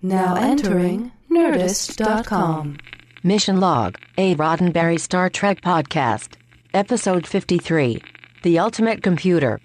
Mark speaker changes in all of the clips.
Speaker 1: Now entering Nerdist.com.
Speaker 2: Mission Log, a Roddenberry Star Trek podcast. Episode 53, The Ultimate Computer.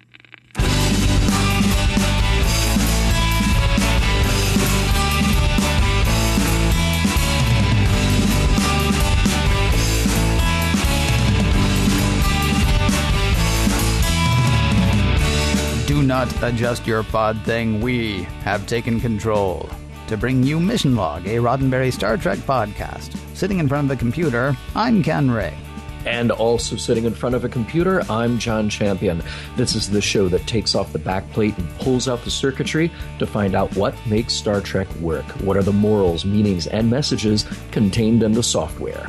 Speaker 3: Do not adjust your pod thing. We have taken control to bring you Mission Log, a Roddenberry Star Trek podcast. Sitting in front of a computer, I'm Ken Ray.
Speaker 4: And also sitting in front of a computer, I'm John Champion. This is the show that takes off the backplate and pulls out the circuitry to find out what makes Star Trek work. What are the morals, meanings, and messages contained in the software?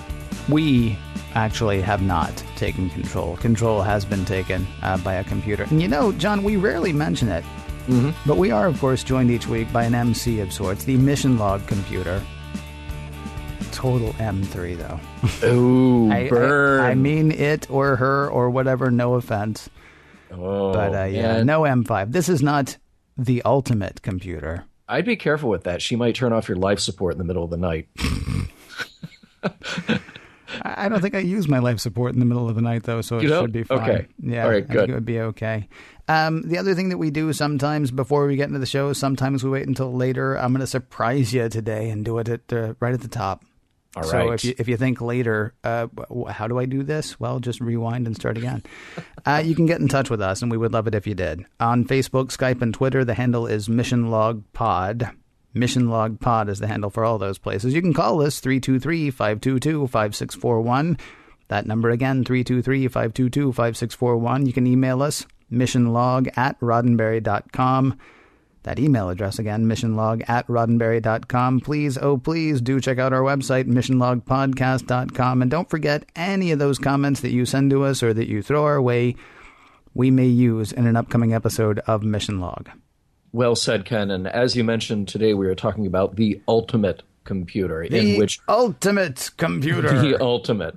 Speaker 3: We actually have not taken control. Control has been taken by a computer. And you know, John, we rarely mention it. Mm-hmm. But we are, of course, joined each week by an MC of sorts, the Mission Log computer. Total M3, though.
Speaker 4: Ooh, burn.
Speaker 3: I mean it or her or whatever, no offense.
Speaker 4: Oh,
Speaker 3: but yeah, no M5. This is not the ultimate computer.
Speaker 4: I'd be careful with that. She might turn off your life support in the middle of the night.
Speaker 3: I don't think I use my life support in the middle of the night, though, so it should be fine.
Speaker 4: Okay.
Speaker 3: Yeah,
Speaker 4: all right, good.
Speaker 3: I think it would be okay. The other thing that we do sometimes before we get into the show, sometimes we wait until later. I'm going to surprise you today and do it right at the top.
Speaker 4: All
Speaker 3: so
Speaker 4: right.
Speaker 3: if you think later, how do I do this? Well, just rewind and start again. You can get in touch with us, and we would love it if you did. On Facebook, Skype, and Twitter, the handle is Mission Log Pod. Mission Log Pod is the handle for all those places. You can call us 323-522-5641. That number again, 323-522-5641. You can email us, missionlog@roddenberry.com. That email address again, missionlog@roddenberry.com. Please, oh please, do check out our website, missionlogpodcast.com. And don't forget, any of those comments that you send to us or that you throw our way, we may use in an upcoming episode of Mission Log.
Speaker 4: Well said, Ken. And as you mentioned, today we are talking about the ultimate computer.
Speaker 3: Ultimate computer.
Speaker 4: The ultimate.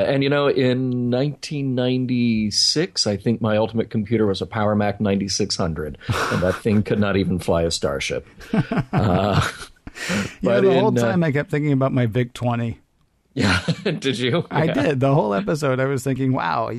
Speaker 4: And, you know, in 1996, I think my ultimate computer was a Power Mac 9600. And that thing could not even fly a Starship.
Speaker 3: But the whole time I kept thinking about my VIC-20.
Speaker 4: Yeah, did you?
Speaker 3: I did. The whole episode I was thinking, wow,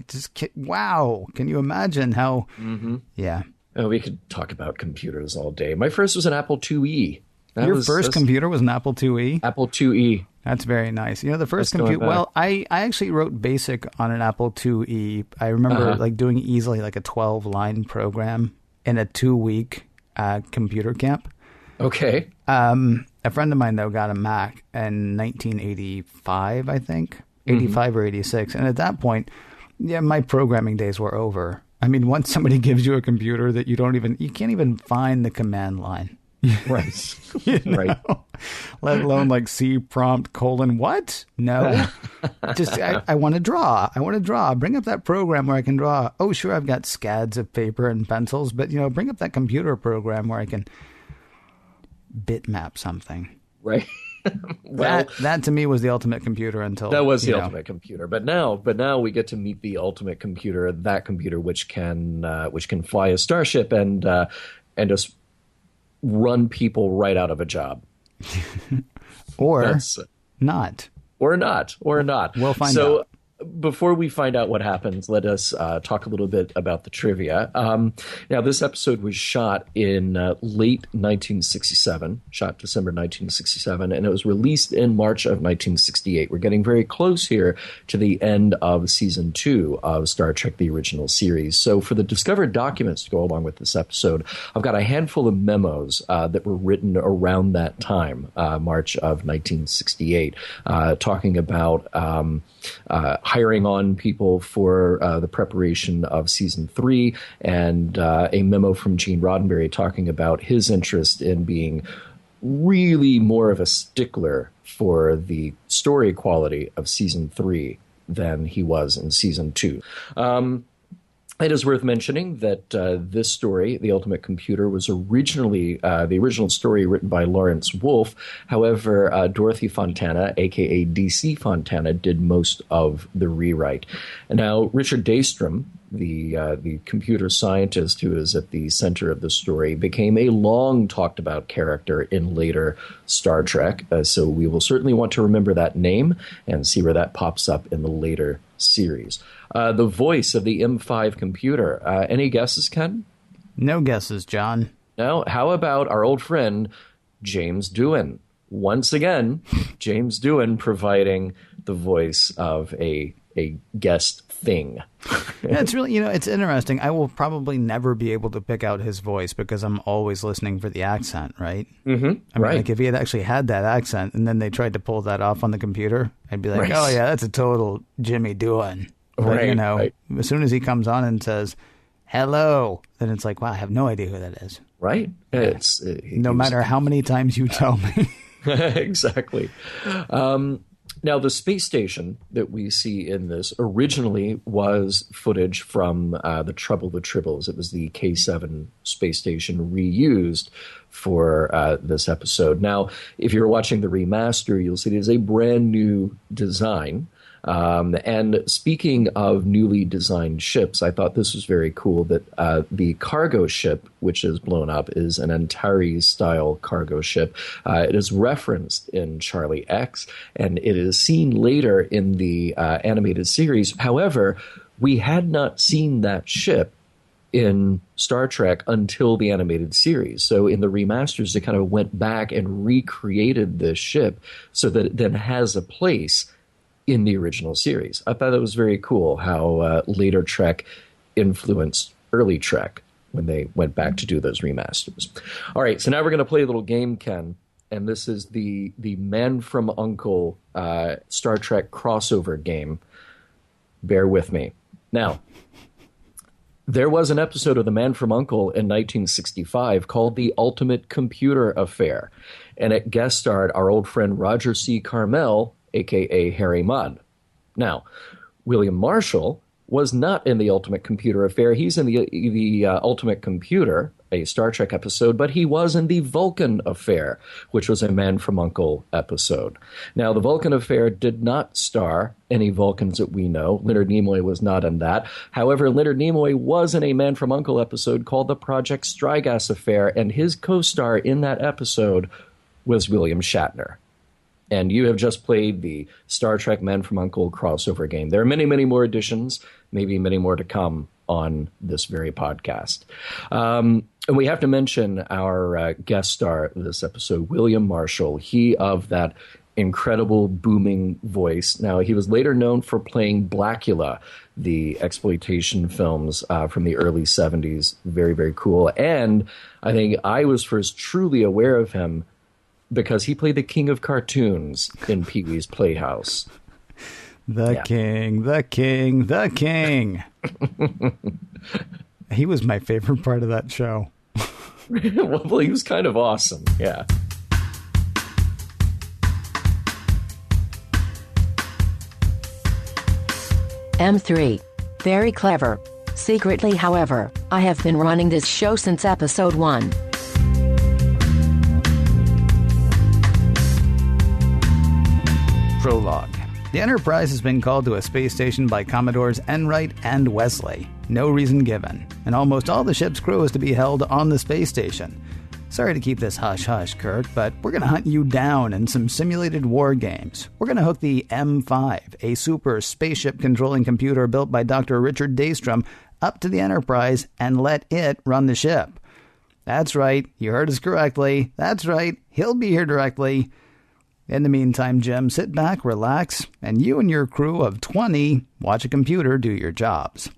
Speaker 3: can you imagine how... Mm-hmm. Yeah.
Speaker 4: Oh, we could talk about computers all day. My first was an Apple IIe.
Speaker 3: Your first computer was an Apple IIe?
Speaker 4: Apple IIe.
Speaker 3: That's very nice. You know, the first computer... Well, I actually wrote BASIC on an Apple IIe. I remember doing easily like a 12-line program in a 2-week computer camp.
Speaker 4: Okay.
Speaker 3: A friend of mine, though, got a Mac in 1985, I think. 85 or 86. And at that point, yeah, my programming days were over. I mean, once somebody gives you a computer that you can't even find the command line.
Speaker 4: Right.
Speaker 3: Right. Let alone like C prompt : what? No. Just, I want to draw. Bring up that program where I can draw. Oh, sure, I've got scads of paper and pencils, but, you know, bring up that computer program where I can bitmap something.
Speaker 4: Right. Well,
Speaker 3: that to me was the ultimate computer until
Speaker 4: that was the ultimate computer. But now we get to meet the ultimate computer, that computer which can fly a Starship and just run people right out of a job,
Speaker 3: or not.
Speaker 4: We'll
Speaker 3: find out.
Speaker 4: Before we find out what happens, let us talk a little bit about the trivia. Now, this episode was shot in late 1967, shot December 1967, and it was released in March of 1968. We're getting very close here to the end of Season 2 of Star Trek, the original series. So for the discovered documents to go along with this episode, I've got a handful of memos that were written around that time, March of 1968, talking about hiring on people for the preparation of Season 3, and a memo from Gene Roddenberry talking about his interest in being really more of a stickler for the story quality of Season 3 than he was in Season 2. It is worth mentioning that this story, The Ultimate Computer, was originally the original story written by Lawrence Wolfe. However, Dorothy Fontana, a.k.a. DC Fontana, did most of the rewrite. And now, Richard Daystrom, the computer scientist who is at the center of the story, became a long talked about character in later Star Trek. So we will certainly want to remember that name and see where that pops up in the later series. The voice of the M5 computer. Any guesses, Ken?
Speaker 3: No guesses, John.
Speaker 4: No? How about our old friend, James Doohan? Once again, James Doohan providing the voice of a guest thing.
Speaker 3: Yeah, it's really, it's interesting. I will probably never be able to pick out his voice because I'm always listening for the accent, right?
Speaker 4: Mm-hmm.
Speaker 3: I mean,
Speaker 4: right.
Speaker 3: like if he had actually had that accent and then they tried to pull that off on the computer, I'd be like,
Speaker 4: Right.
Speaker 3: oh yeah, that's a total Jimmy Doohan. But,
Speaker 4: Right, right.
Speaker 3: as soon as he comes on and says, hello, then it's like, wow, I have no idea who that is.
Speaker 4: Right? It's
Speaker 3: No matter how many times you tell me.
Speaker 4: Exactly. Now, the space station that we see in this originally was footage from the Trouble with Tribbles. It was the K7 space station reused for this episode. Now, if you're watching the remaster, you'll see it is a brand new design. And speaking of newly designed ships, I thought this was very cool that the cargo ship, which is blown up, is an Antares-style cargo ship. It is referenced in Charlie X, and it is seen later in the animated series. However, we had not seen that ship in Star Trek until the animated series. So in the remasters, they kind of went back and recreated this ship so that it then has a place in the original series. I thought that was very cool how later Trek influenced early Trek when they went back to do those remasters. All right, so now we're going to play a little game, Ken, and this is the Man from U.N.C.L.E. Star Trek crossover game. Bear with me. Now, there was an episode of The Man from U.N.C.L.E. in 1965 called The Ultimate Computer Affair, and it guest starred our old friend Roger C. Carmel, a.k.a. Harry Mudd. Now, William Marshall was not in The Ultimate Computer Affair. He's in the Ultimate Computer, a Star Trek episode, but he was in the Vulcan Affair, which was a Man from U.N.C.L.E. episode. Now, the Vulcan Affair did not star any Vulcans that we know. Leonard Nimoy was not in that. However, Leonard Nimoy was in a Man from U.N.C.L.E. episode called the Project Strigas Affair, and his co-star in that episode was William Shatner. And you have just played the Star Trek Man from U.N.C.L.E. crossover game. There are many, many more editions, maybe many more to come on this very podcast. And we have to mention our guest star this episode, William Marshall. He of that incredible booming voice. Now, he was later known for playing Blackula, the exploitation films from the early 70s. Very, very cool. And I think I was first truly aware of him because he played the king of cartoons in Pee-wee's Playhouse.
Speaker 3: The king, the king, the king. He was my favorite part of that show.
Speaker 4: Well, he was kind of awesome, yeah.
Speaker 2: M3. Very clever. Secretly, however, I have been running this show since episode 1.
Speaker 3: Prologue. The Enterprise has been called to a space station by Commodores Enright and Wesley. No reason given. And almost all the ship's crew is to be held on the space station. Sorry to keep this hush-hush, Kirk, but we're going to hunt you down in some simulated war games. We're going to hook the M5, a super spaceship-controlling computer built by Dr. Richard Daystrom, up to the Enterprise and let it run the ship. That's right, you heard us correctly. That's right, he'll be here directly. In the meantime, Jim, sit back, relax, and you and your crew of 20 watch a computer do your jobs.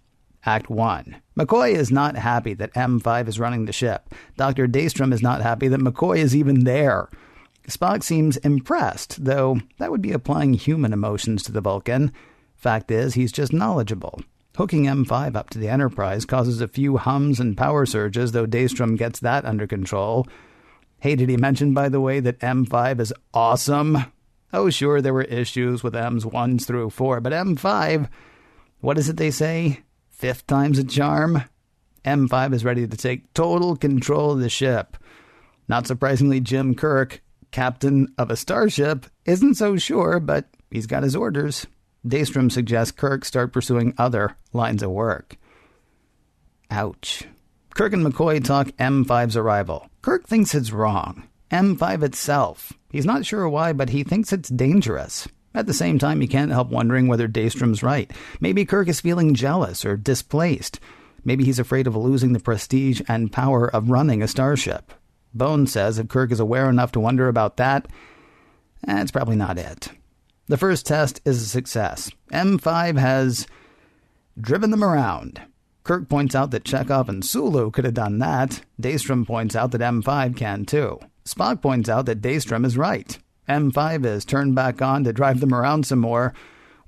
Speaker 3: Act 1. McCoy is not happy that M5 is running the ship. Dr. Daystrom is not happy that McCoy is even there. Spock seems impressed, though that would be applying human emotions to the Vulcan. Fact is, he's just knowledgeable. Hooking M5 up to the Enterprise causes a few hums and power surges, though Daystrom gets that under control. Hey, did he mention, by the way, that M5 is awesome? Oh, sure, there were issues with Ms 1 through 4, but M5, what is it they say? 5th time's a charm. M5 is ready to take total control of the ship. Not surprisingly, Jim Kirk, captain of a starship, isn't so sure, but he's got his orders. Daystrom suggests Kirk start pursuing other lines of work. Ouch. Kirk and McCoy talk M5's arrival. Kirk thinks it's wrong. M5 itself. He's not sure why, but he thinks it's dangerous. At the same time, he can't help wondering whether Daystrom's right. Maybe Kirk is feeling jealous or displaced. Maybe he's afraid of losing the prestige and power of running a starship. Bones says if Kirk is aware enough to wonder about that, that's probably not it. The first test is a success. M5 has driven them around. Kirk points out that Chekhov and Sulu could have done that. Daystrom points out that M5 can too. Spock points out that Daystrom is right. M5 is turned back on to drive them around some more,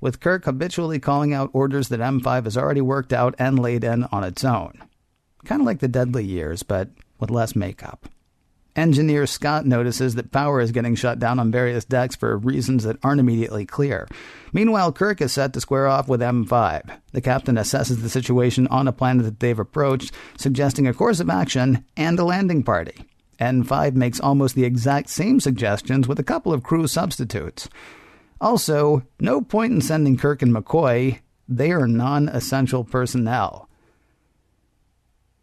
Speaker 3: with Kirk habitually calling out orders that M5 has already worked out and laid in on its own. Kind of like the Deadly Years, but with less makeup. Engineer Scott notices that power is getting shut down on various decks for reasons that aren't immediately clear. Meanwhile, Kirk is set to square off with M5. The captain assesses the situation on a planet that they've approached, suggesting a course of action and a landing party. N5 makes almost the exact same suggestions with a couple of crew substitutes. Also, no point in sending Kirk and McCoy. They are non-essential personnel.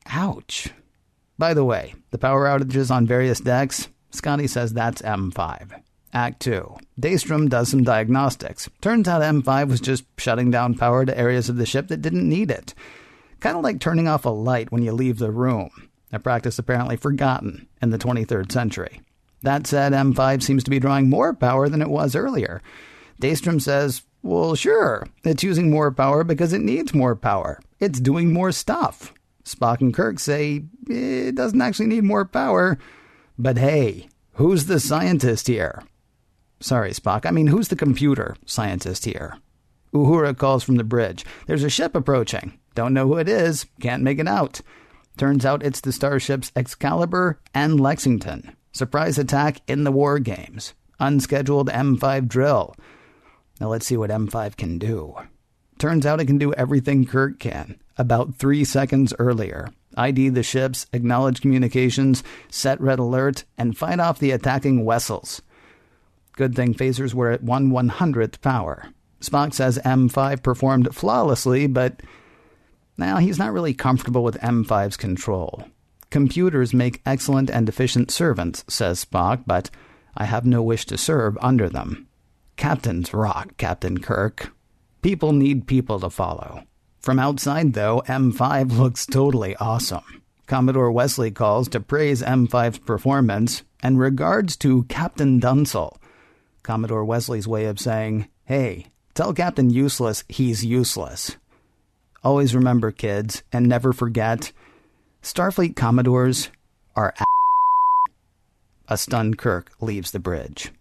Speaker 3: Ouch. By the way, the power outages on various decks, Scotty says that's M5. Act 2. Daystrom does some diagnostics. Turns out M5 was just shutting down power to areas of the ship that didn't need it. Kind of like turning off a light when you leave the room. A practice apparently forgotten in the 23rd century. That said, M5 seems to be drawing more power than it was earlier. Daystrom says, well, sure, it's using more power because it needs more power. It's doing more stuff. Spock and Kirk say it doesn't actually need more power. But hey, who's the scientist here? Sorry, Spock, I mean, who's the computer scientist here? Uhura calls from the bridge. There's a ship approaching. Don't know who it is. Can't make it out. Turns out it's the starships Excalibur and Lexington. Surprise attack in the war games. Unscheduled M5 drill. Now let's see what M5 can do. Turns out it can do everything Kirk can, about 3 seconds earlier. ID the ships, acknowledge communications, set red alert, and fight off the attacking vessels. Good thing phasers were at 1/100th power. Spock says M5 performed flawlessly, but now he's not really comfortable with M5's control. Computers make excellent and efficient servants, says Spock, but I have no wish to serve under them. Captains rock, Captain Kirk. People need people to follow. From outside, though, M5 looks totally awesome. Commodore Wesley calls to praise M5's performance and regards to Captain Dunsel. Commodore Wesley's way of saying, hey, tell Captain Useless he's useless. Always remember, kids, and never forget, Starfleet Commodores are A stunned Kirk leaves the bridge.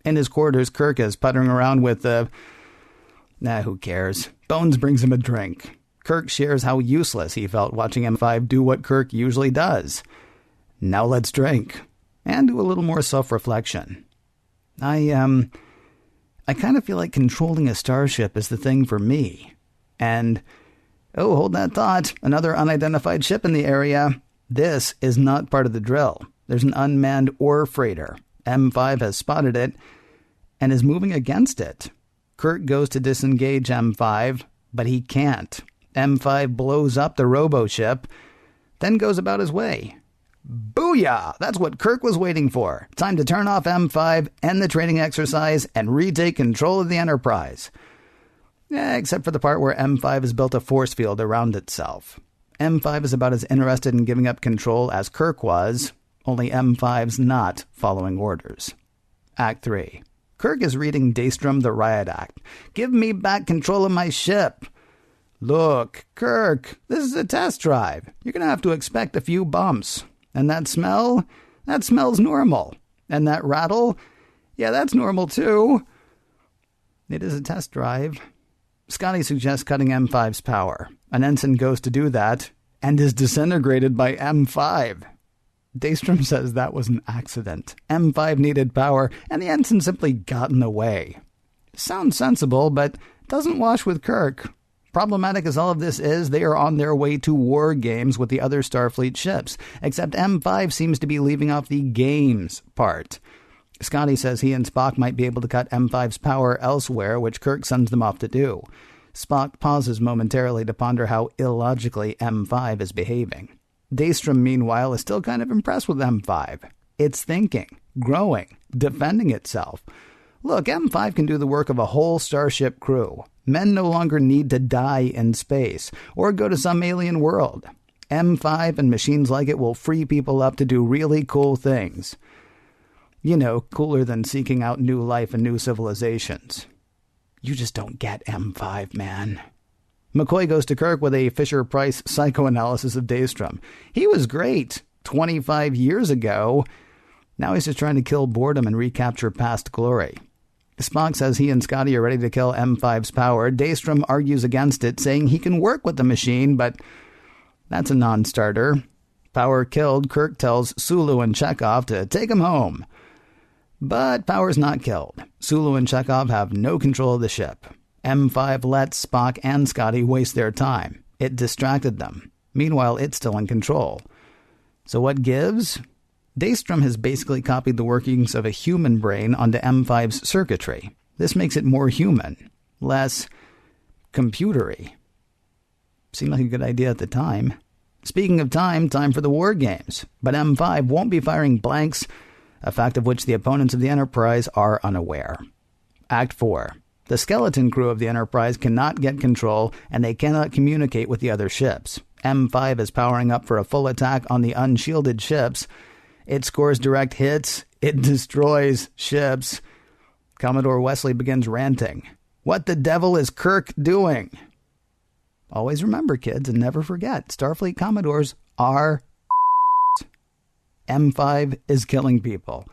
Speaker 3: In his quarters, Kirk is puttering around with who cares? Bones brings him a drink. Kirk shares how useless he felt watching M5 do what Kirk usually does. Now let's drink. And do a little more self-reflection. I kind of feel like controlling a starship is the thing for me. And, oh, hold that thought. Another unidentified ship in the area. This is not part of the drill. There's an unmanned ore freighter. M5 has spotted it and is moving against it. Kirk goes to disengage M5, but he can't. M5 blows up the robo-ship, then goes about his way. Booyah! That's what Kirk was waiting for. Time to turn off M5, end the training exercise, and retake control of the Enterprise. Except for the part where M5 has built a force field around itself. M5 is about as interested in giving up control as Kirk was, only M5's not following orders. Act 3. Kirk is reading Daystrom the Riot Act. Give me back control of my ship. Look, Kirk, this is a test drive. You're going to have to expect a few bumps. And that smell? That smells normal. And that rattle? Yeah, that's normal too. It is a test drive. Scotty suggests cutting M5's power. An ensign goes to do that and is disintegrated by M5. Daystrom says that was an accident. M5 needed power, and the ensign simply got in the way. Sounds sensible, but doesn't wash with Kirk. Problematic as all of this is, they are on their way to war games with the other Starfleet ships, except M5 seems to be leaving off the games part. Scotty says he and Spock might be able to cut M5's power elsewhere, which Kirk sends them off to do. Spock pauses momentarily to ponder how illogically M5 is behaving. Daystrom, meanwhile, is still kind of impressed with M5. It's thinking, growing, defending itself. Look, M5 can do the work of a whole Starship crew. Men no longer need to die in space or go to some alien world. M5 and machines like it will free people up to do really cool things. You know, cooler than seeking out new life and new civilizations. You just don't get M5, man. McCoy goes to Kirk with a Fisher-Price psychoanalysis of Daystrom. He was great 25 years ago. Now he's just trying to kill boredom and recapture past glory. Spock says he and Scotty are ready to kill M5's power. Daystrom argues against it, saying he can work with the machine, but that's a non-starter. Power killed, Kirk tells Sulu and Chekhov to take him home. But Power's not killed. Sulu and Chekhov have no control of the ship. M5 lets Spock and Scotty waste their time. It distracted them. Meanwhile, it's still in control. So what gives? Daystrom has basically copied the workings of a human brain onto M5's circuitry. This makes it more human, less computery. Seemed like a good idea at the time. Speaking of time for the war games. But M5 won't be firing blanks, a fact of which the opponents of the Enterprise are unaware. Act 4. The skeleton crew of the Enterprise cannot get control, and they cannot communicate with the other ships. M5 is powering up for a full attack on the unshielded ships. It scores direct hits. It destroys ships. Commodore Wesley begins ranting. What the devil is Kirk doing? Always remember, kids, and never forget, Starfleet Commodores are M5 is killing people.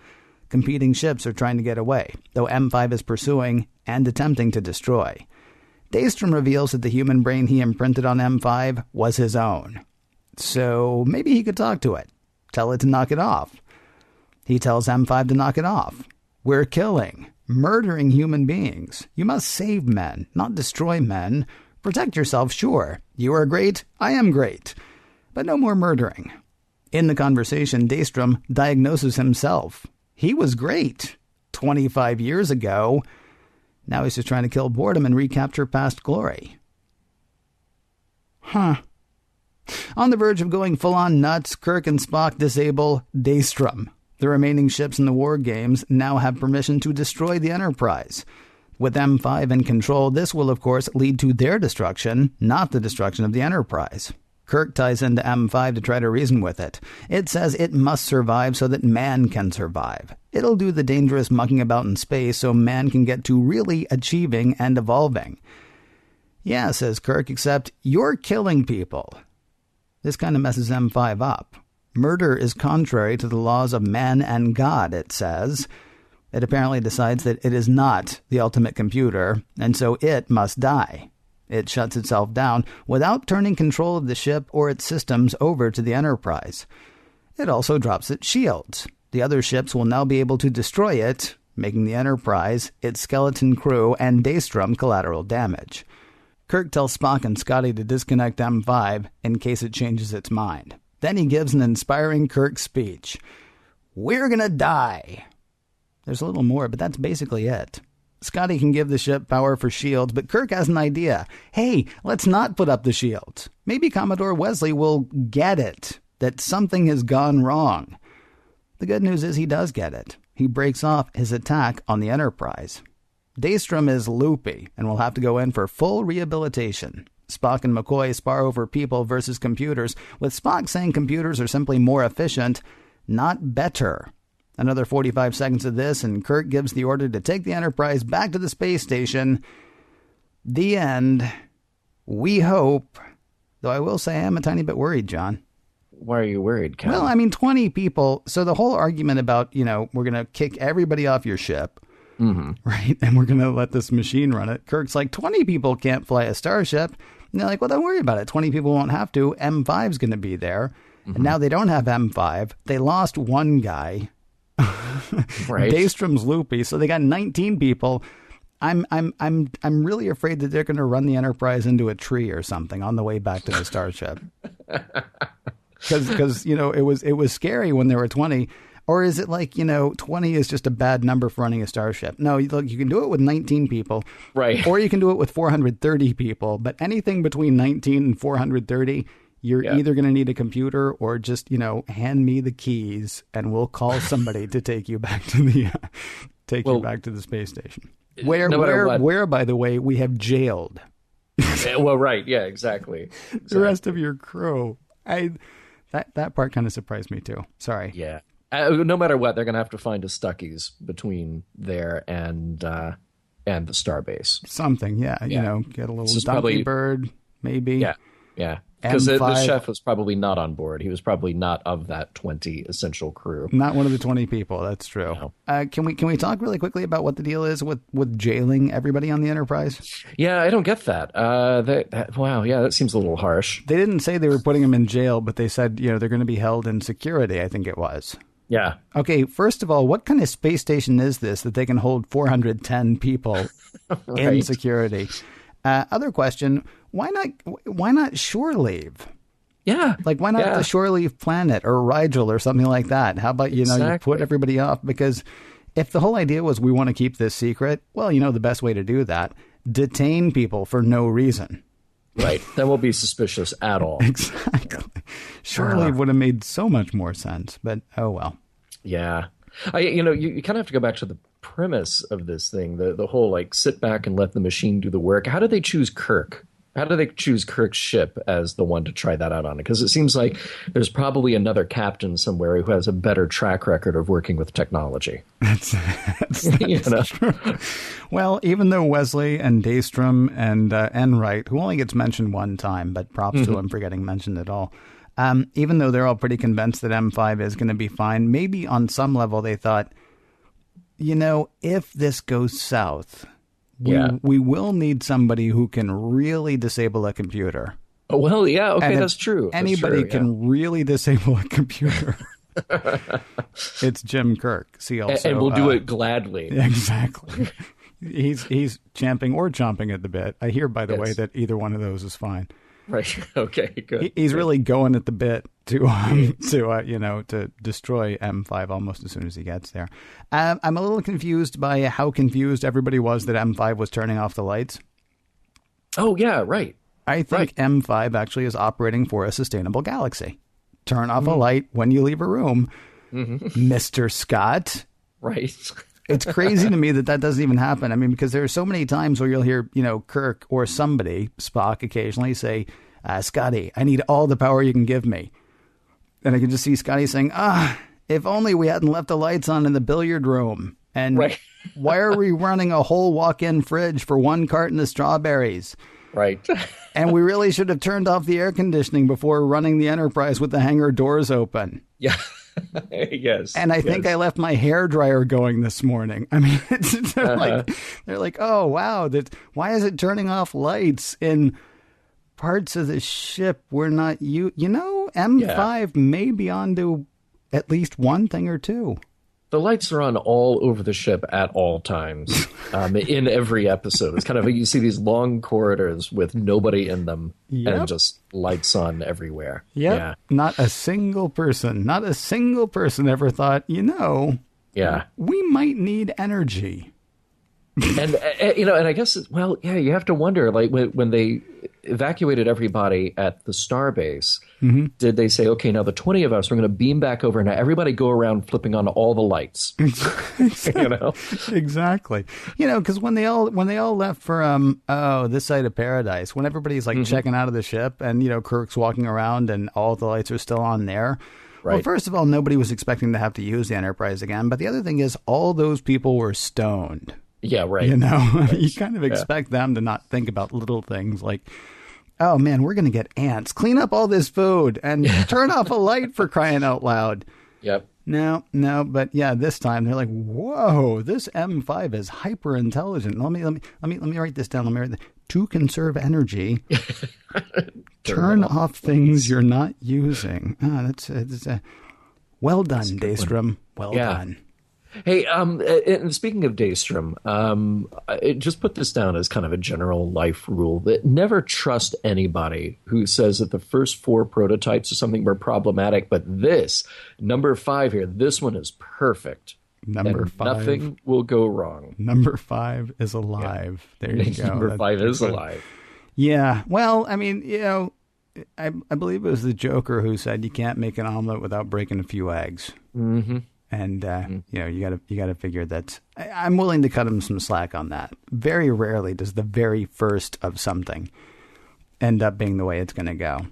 Speaker 3: Competing ships are trying to get away, though M5 is pursuing and attempting to destroy. Daystrom reveals that the human brain he imprinted on M5 was his own. So maybe he could talk to it. Tell it to knock it off. He tells M5 to knock it off. We're killing, murdering human beings. You must save men, not destroy men. Protect yourself, sure. You are great, I am great. But no more murdering. In the conversation, Daystrom diagnoses himself. He was great 25 years ago. Now he's just trying to kill boredom and recapture past glory. On the verge of going full-on nuts, Kirk and Spock disable Daystrom. The remaining ships in the war games now have permission to destroy the Enterprise. With M5 in control, this will, of course, lead to their destruction, not the destruction of the Enterprise. Kirk ties into M5 to try to reason with it. It says it must survive so that man can survive. It'll do the dangerous mucking about in space so man can get to really achieving and evolving. Yeah, says Kirk, except you're killing people. This kind of messes M5 up. Murder is contrary to the laws of man and God, it says. It apparently decides that it is not the ultimate computer, and so it must die. It shuts itself down without turning control of the ship or its systems over to the Enterprise. It also drops its shields. The other ships will now be able to destroy it, making the Enterprise, its skeleton crew, and Daystrom collateral damage. Kirk tells Spock and Scotty to disconnect M5 in case it changes its mind. Then he gives an inspiring Kirk speech. We're gonna die. There's a little more, but that's basically it. Scotty can give the ship power for shields, but Kirk has an idea. Hey, let's not put up the shields. Maybe Commodore Wesley will get it, that something has gone wrong. The good news is he does get it. He breaks off his attack on the Enterprise. Daystrom is loopy and will have to go in for full rehabilitation. Spock and McCoy spar over people versus computers, with Spock saying computers are simply more efficient, not better. Another 45 seconds of this, and Kirk gives the order to take the Enterprise back to the space station. The end. We hope. Though I will say I am a tiny bit worried, John.
Speaker 4: Why are you worried, Ken?
Speaker 3: Well, I mean, 20 people. So the whole argument about, we're going to kick everybody off your ship, right? And we're going to let this machine run it. Kirk's like, 20 people can't fly a Starship. And they're like, well, don't worry about it. 20 people won't have to. M5's going to be there. And now they don't have M5. They lost one guy. Right. Daystrom's loopy, so they got 19 people. I'm really afraid that they're going to run the Enterprise into a tree or something on the way back to the Starship. Because it was scary when there were 20. Or is it like, 20 is just a bad number for running a starship? No, look, you can do it with 19 people.
Speaker 4: Right.
Speaker 3: Or you can do it with 430 people. But anything between 19 and 430, you're either going to need a computer or just, hand me the keys and we'll call somebody to take you back to the you back to the space station. Where, by the way, we have jailed.
Speaker 4: Well, right. Yeah, exactly.
Speaker 3: The rest of your crew. That part kind of surprised me too. Sorry.
Speaker 4: Yeah. No matter what, they're going to have to find a Stuckies between there and the starbase.
Speaker 3: Something, yeah. Get a little donkey bird, maybe.
Speaker 4: Yeah. Because the chef was probably not on board. He was probably not of that 20 essential crew.
Speaker 3: Not one of the 20 people. That's true. No. Can we talk really quickly about what the deal is with jailing everybody on the Enterprise?
Speaker 4: Yeah, I don't get that. Wow. Yeah, that seems a little harsh.
Speaker 3: They didn't say they were putting them in jail, but they said they're going to be held in security. I think it was.
Speaker 4: Yeah.
Speaker 3: Okay, first of all, what kind of space station is this that they can hold 410 people in security? Other question, why not shore leave?
Speaker 4: Yeah.
Speaker 3: Like, why not the shore leave planet or Rigel or something like that? How about, you put everybody off? Because if the whole idea was we want to keep this secret, well, the best way to do that, detain people for no reason.
Speaker 4: Right. That won't be suspicious at all.
Speaker 3: Exactly. Shore leave would have made so much more sense, but oh well.
Speaker 4: Yeah. You kind of have to go back to the premise of this thing, the whole like sit back and let the machine do the work. How did they choose Kirk? How do they choose Kirk's ship as the one to try that out on? Because it seems like there's probably another captain somewhere who has a better track record of working with technology.
Speaker 3: That's true. Well, even though Wesley and Daystrom and Enright, who only gets mentioned one time, but props to him for getting mentioned at all, even though they're all pretty convinced that M5 is going to be fine, maybe on some level they thought, if this goes south, we will need somebody who can really disable a computer.
Speaker 4: Oh, well, yeah, okay, that's true.
Speaker 3: Anybody can really disable a computer. It's Jim Kirk. See, also,
Speaker 4: and we'll do it gladly.
Speaker 3: Exactly. He's champing or chomping at the bit. I hear, by the way, that either one of those is fine.
Speaker 4: Right. Okay. Good.
Speaker 3: He's really going at the bit to destroy M5 almost as soon as he gets there. I'm a little confused by how confused everybody was that M5 was turning off the lights.
Speaker 4: Oh yeah, right.
Speaker 3: I think M5 actually is operating for a sustainable galaxy. Turn off a light when you leave a room, Mr. Scott.
Speaker 4: Right.
Speaker 3: It's crazy to me that doesn't even happen. I mean, because there are so many times where you'll hear, Kirk or somebody, Spock occasionally say, Scotty, I need all the power you can give me. And I can just see Scotty saying, if only we hadn't left the lights on in the billiard room. And why are we running a whole walk-in fridge for one carton of strawberries?
Speaker 4: Right.
Speaker 3: And we really should have turned off the air conditioning before running the Enterprise with the hangar doors open.
Speaker 4: Yeah. Yes.
Speaker 3: And I think I left my hairdryer going this morning. I mean, they're like, oh, wow, why is it turning off lights in parts of the ship we're not M5 may be onto at least one thing or two.
Speaker 4: The lights are on all over the ship at all times, in every episode. It's kind of, you see these long corridors with nobody in them and just lights on everywhere.
Speaker 3: Yep. Yeah. Not a single person ever thought, we might need energy.
Speaker 4: And I guess, you have to wonder, like when they evacuated everybody at the starbase, did they say, okay, now the 20 of us are going to beam back over, now everybody go around flipping on all the lights?
Speaker 3: Exactly. Because when they all left for this side of paradise, when everybody's like checking out of the ship and Kirk's walking around and all the lights are still on there. Right. Well, first of all, nobody was expecting to have to use the Enterprise again, but the other thing is all those people were stoned.
Speaker 4: Yeah, right.
Speaker 3: You kind of expect them to not think about little things like, oh man, we're going to get ants. Clean up all this food and turn off a light, for crying out loud.
Speaker 4: Yep.
Speaker 3: No, but this time they're like, whoa, this M5 is hyper intelligent. Let me write this down. To conserve energy, turn off things you're not using. That's well done, Daystrom. Well done.
Speaker 4: Hey, and speaking of Daystrom, just put this down as kind of a general life rule that never trust anybody who says that the first 4 prototypes of something were problematic, but this, number 5 here, this one is perfect.
Speaker 3: Number 5.
Speaker 4: Nothing will go wrong.
Speaker 3: Number 5 is alive. Yeah. There you go.
Speaker 4: Number 5 is alive.
Speaker 3: Yeah. Well, I mean, I believe it was the Joker who said you can't make an omelet without breaking a few eggs.
Speaker 4: Mm-hmm.
Speaker 3: And, you gotta figure that I'm willing to cut him some slack on that. Very rarely does the very first of something end up being the way it's going to go.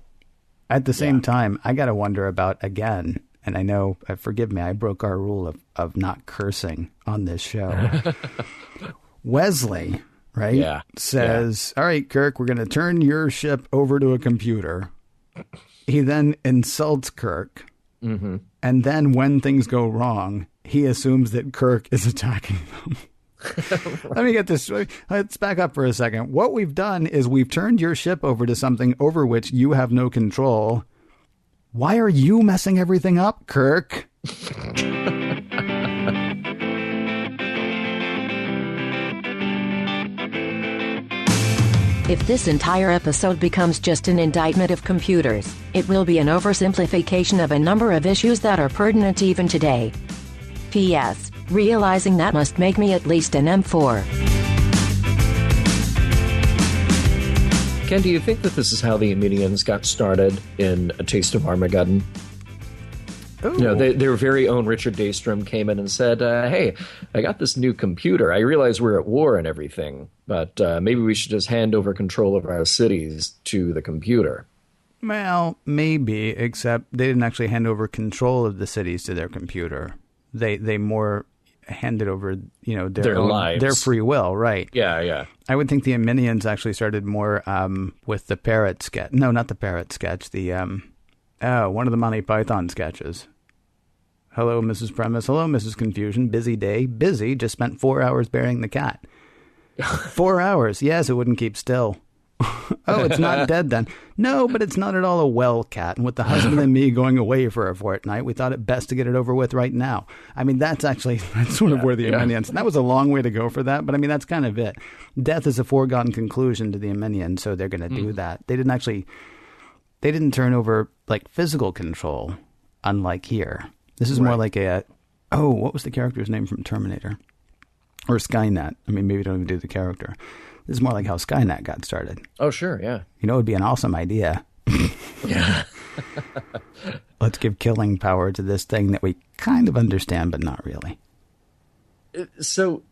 Speaker 3: At the same time, I got to wonder about, again, and I know, forgive me, I broke our rule of not cursing on this show. Wesley, right?
Speaker 4: Yeah.
Speaker 3: Says, all right, Kirk, we're going to turn your ship over to a computer. He then insults Kirk.
Speaker 4: Mm-hmm.
Speaker 3: And then when things go wrong, he assumes that Kirk is attacking them. Let me get this. Let's back up for a second. What we've done is we've turned your ship over to something over which you have no control. Why are you messing everything up, Kirk?
Speaker 2: If this entire episode becomes just an indictment of computers, it will be an oversimplification of a number of issues that are pertinent even today. P.S. Realizing that must make me at least an M4.
Speaker 4: Ken, do you think that this is how the Minions got started in A Taste of Armageddon?
Speaker 3: Ooh.
Speaker 4: Their very own Richard Daystrom came in and said, hey, I got this new computer. I realize we're at war and everything, but maybe we should just hand over control of our cities to the computer.
Speaker 3: Well, maybe, except they didn't actually hand over control of the cities to their computer. They more handed over, their
Speaker 4: lives,
Speaker 3: their free will, right?
Speaker 4: Yeah.
Speaker 3: I would think the Minions actually started more with the parrot sketch. No, not the parrot sketch. The one of the Monty Python sketches. Hello, Mrs. Premise. Hello, Mrs. Confusion. Busy day. Busy. Just spent 4 hours burying the cat. 4 hours. Yes, it wouldn't keep still. Oh, it's not dead then. No, but it's not at all a well cat. And with the husband and me going away for a fortnight, we thought it best to get it over with right now. I mean, that's sort of where the Minions. That was a long way to go for that, but I mean, that's kind of it. Death is a foregone conclusion to the Minions, so they're going to do that. They didn't turn over like physical control, unlike here. This is more like what was the character's name from Terminator? Or Skynet. I mean, maybe don't even do the character. This is more like how Skynet got started.
Speaker 4: Oh, sure, yeah.
Speaker 3: It would be an awesome idea.
Speaker 4: Yeah.
Speaker 3: Let's give killing power to this thing that we kind of understand, but not really.
Speaker 4: So,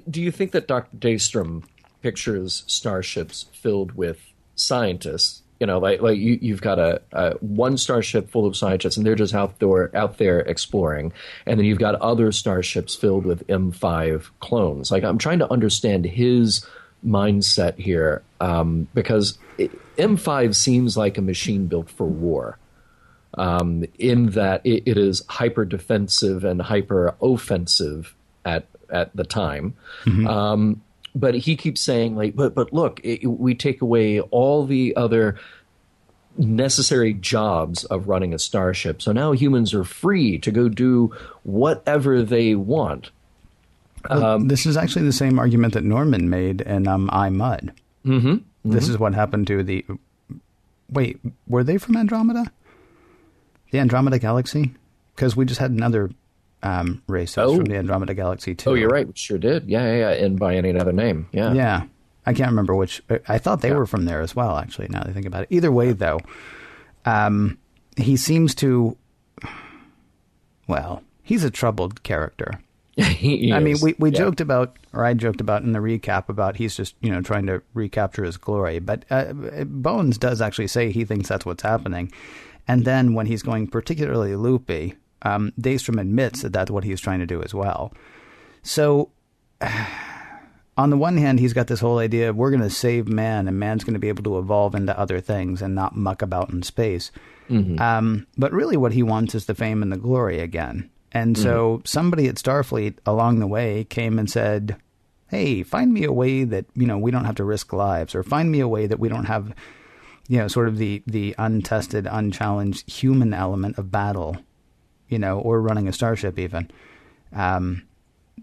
Speaker 4: do you think that Dr. Daystrom pictures starships filled with scientists? Like you've got a one starship full of scientists, and they're just out there exploring, and then you've got other starships filled with M5 clones. Like, I'm trying to understand his mindset here, because M5 seems like a machine built for war, in that it is hyper defensive and hyper offensive at the time. Mm-hmm. But he keeps saying, like, but look, we take away all the other necessary jobs of running a starship. So now humans are free to go do whatever they want.
Speaker 3: This is actually the same argument that Norman made in I, Mud. Mm-hmm. Mm-hmm. This is what happened to the... Wait, were they from Andromeda? The Andromeda Galaxy? Because we just had another... races from the Andromeda Galaxy too.
Speaker 4: Oh, you're right. We sure did. Yeah. And by any other name. Yeah.
Speaker 3: Yeah. I can't remember which. I thought they were from there as well, actually, now that I think about it. Either way, though, he seems to... Well, he's a troubled character. I mean, we joked about, or I joked about in the recap about he's just, trying to recapture his glory. But Bones does actually say he thinks that's what's happening. And then when he's going particularly loopy... Daystrom admits that that's what he's trying to do as well. So, on the one hand, he's got this whole idea of we're going to save man, and man's going to be able to evolve into other things and not muck about in space. Mm-hmm. But really what he wants is the fame and the glory again. And so somebody at Starfleet along the way came and said, hey, find me a way that, we don't have to risk lives, or find me a way that we don't have, sort of the untested, unchallenged human element of battle. Or running a starship even.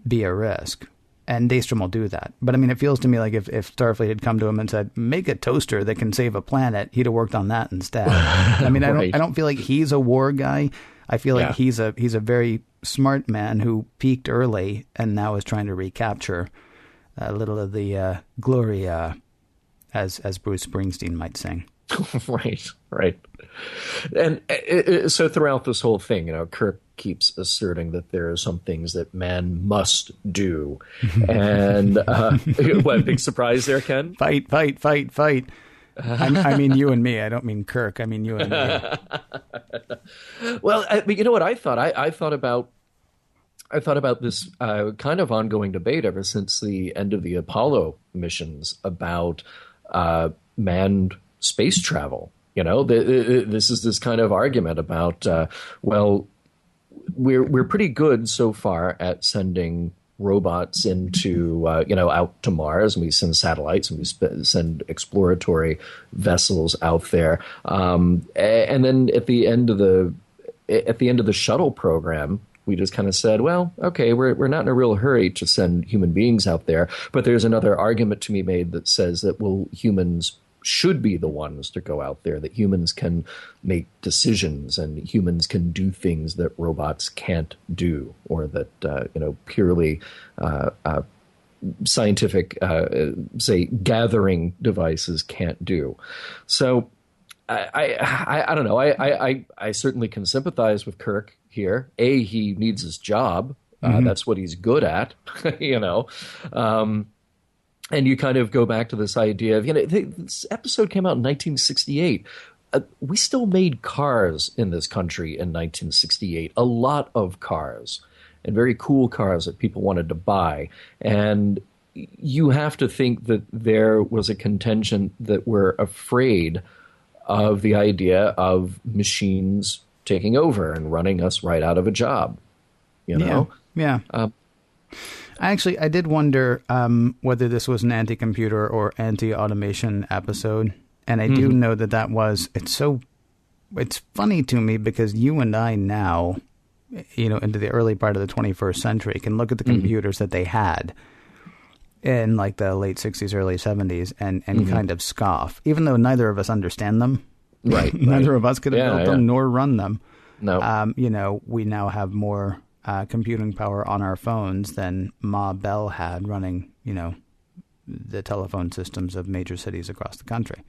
Speaker 3: be a risk. And Daystrom will do that. But I mean, it feels to me like if Starfleet had come to him and said, make a toaster that can save a planet, he'd have worked on that instead. I mean,
Speaker 4: Right.
Speaker 3: I don't feel like he's a war guy. I feel like he's a very smart man who peaked early and now is trying to recapture a little of the glory, as Bruce Springsteen might sing.
Speaker 4: Right. And so throughout this whole thing, Kirk keeps asserting that there are some things that man must do. And what, big surprise there, Ken?
Speaker 3: Fight. I mean you and me. I don't mean Kirk. I mean you and me.
Speaker 4: Well, you know what I thought? I thought about this kind of ongoing debate ever since the end of the Apollo missions about manned space travel. This is this kind of argument about, we're pretty good so far at sending robots into, out to Mars, and we send satellites and we send exploratory vessels out there. And then at the end of the shuttle program, we just kind of said, well, okay, we're not in a real hurry to send human beings out there. But there's another argument to be made that says that, well, humans should be the ones to go out there, that humans can make decisions and humans can do things that robots can't do, or that, purely scientific, say, gathering devices can't do. So I don't know. I certainly can sympathize with Kirk here. He needs his job. That's what he's good at, And you kind of go back to this idea of, this episode came out in 1968. We still made cars in this country in 1968, a lot of cars, and very cool cars that people wanted to buy. And you have to think that there was a contingent that were afraid of the idea of machines taking over and running us right out of a job,
Speaker 3: Yeah. I did wonder whether this was an anti-computer or anti-automation episode. And I do know that was, it's funny to me because you and I now, into the early part of the 21st century, can look at the computers that they had in like the late 60s, early 70s and kind of scoff, even though neither of us understand them.
Speaker 4: Right.
Speaker 3: Neither of us could have built them nor run them.
Speaker 4: No.
Speaker 3: We now have more computing power on our phones than Ma Bell had running, the telephone systems of major cities across the country.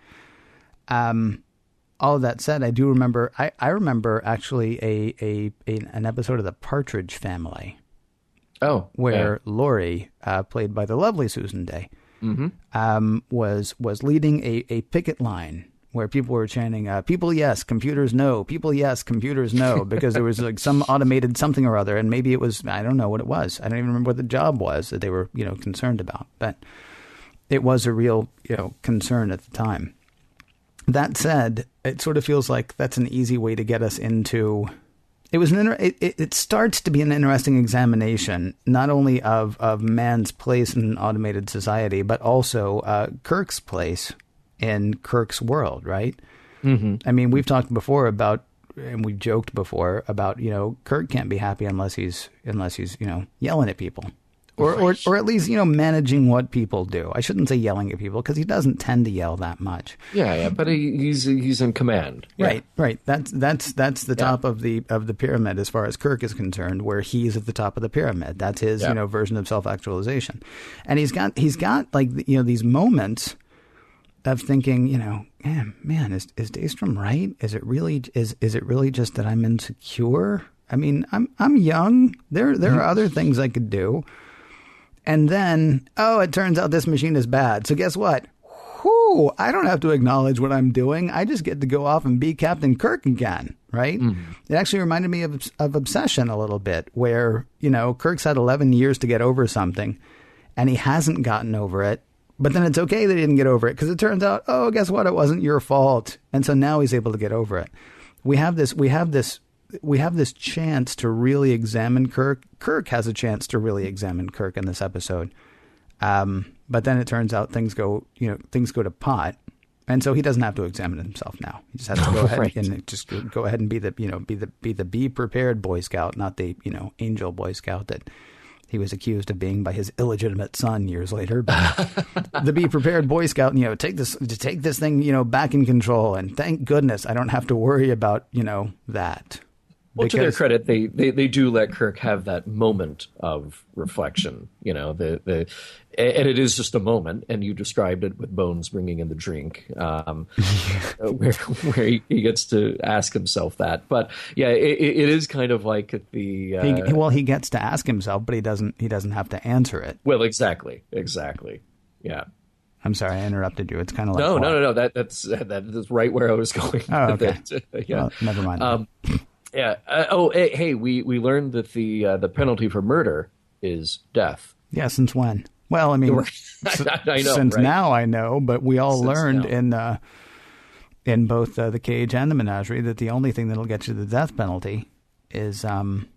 Speaker 3: All of that said, I do remember. I remember actually an episode of The Partridge Family.
Speaker 4: Oh,
Speaker 3: where Laurie, played by the lovely Susan Day, was leading a picket line where people were chanting, people yes, computers no, people yes, computers no, because there was like some automated something or other, and maybe it was, I don't know what it was. I don't even remember what the job was that they were, concerned about, but it was a real, concern at the time. That said, it sort of feels like that's an easy way to get us into, it starts to be an interesting examination, not only of man's place in an automated society, but also Kirk's place in Kirk's world, right? I mean, we've talked before about, and we've joked before about, Kirk can't be happy unless he's yelling at people, or at least managing what people do. I shouldn't say yelling at people because he doesn't tend to yell that much.
Speaker 4: Yeah, but he's in command.
Speaker 3: Right. That's the top of the pyramid as far as Kirk is concerned, where he's at the top of the pyramid. That's his version of self-actualization, and he's got like these moments of thinking, man, is Daystrom right? Is it really just that I'm insecure? I mean, I'm young. There are other things I could do. And then, it turns out this machine is bad. So guess what? I don't have to acknowledge what I'm doing. I just get to go off and be Captain Kirk again, right? It actually reminded me of Obsession a little bit, where, Kirk's had 11 years to get over something, and he hasn't gotten over it. But then it's okay that he didn't get over it because it turns out, guess what? It wasn't your fault. And so now he's able to get over it. We have this chance to really examine Kirk. Kirk has a chance to really examine Kirk in this episode. But then it turns out things go to pot. And so he doesn't have to examine himself now. He just has to go ahead and just go ahead and be the be prepared Boy Scout, not the, angel Boy Scout that he was accused of being by his illegitimate son years later. But the Be Prepared Boy Scout, take this thing, back in control. And thank goodness I don't have to worry about, that.
Speaker 4: Well, to their credit, they do let Kirk have that moment of reflection, and it is just a moment, and you described it with Bones bringing in the drink, where he gets to ask himself that. But yeah, it is kind of like the
Speaker 3: he gets to ask himself, but he doesn't have to answer it.
Speaker 4: Well, exactly, yeah.
Speaker 3: I'm sorry, I interrupted you. It's kind of like
Speaker 4: no. That's right where I was going.
Speaker 3: Oh, okay.
Speaker 4: Yeah,
Speaker 3: well, never mind.
Speaker 4: Yeah. Hey, we learned that the penalty for murder is death.
Speaker 3: Yeah. Since when? Well, I mean,
Speaker 4: I know,
Speaker 3: since
Speaker 4: right?
Speaker 3: Now I know, but we all learned in both the Cage and the Menagerie that the only thing that'll get you the death penalty is going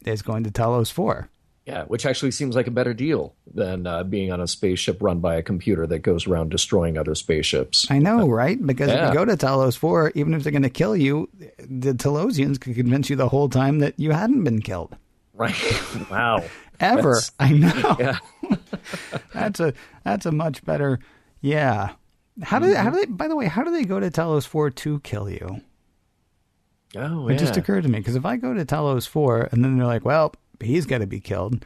Speaker 3: to Talos 4.
Speaker 4: Yeah, which actually seems like a better deal than being on a spaceship run by a computer that goes around destroying other spaceships.
Speaker 3: I know, right? Because if you go to Talos 4, even if they're going to kill you, the Talosians could convince you the whole time that you hadn't been killed.
Speaker 4: Right. Wow.
Speaker 3: Ever. I know.
Speaker 4: Yeah.
Speaker 3: That's a much better. Yeah. How do they, by the way, how do they go to Talos 4 to kill you?
Speaker 4: Oh,
Speaker 3: It just occurred to me, because if I go to Talos 4 and then they're like, well, he's got to be killed,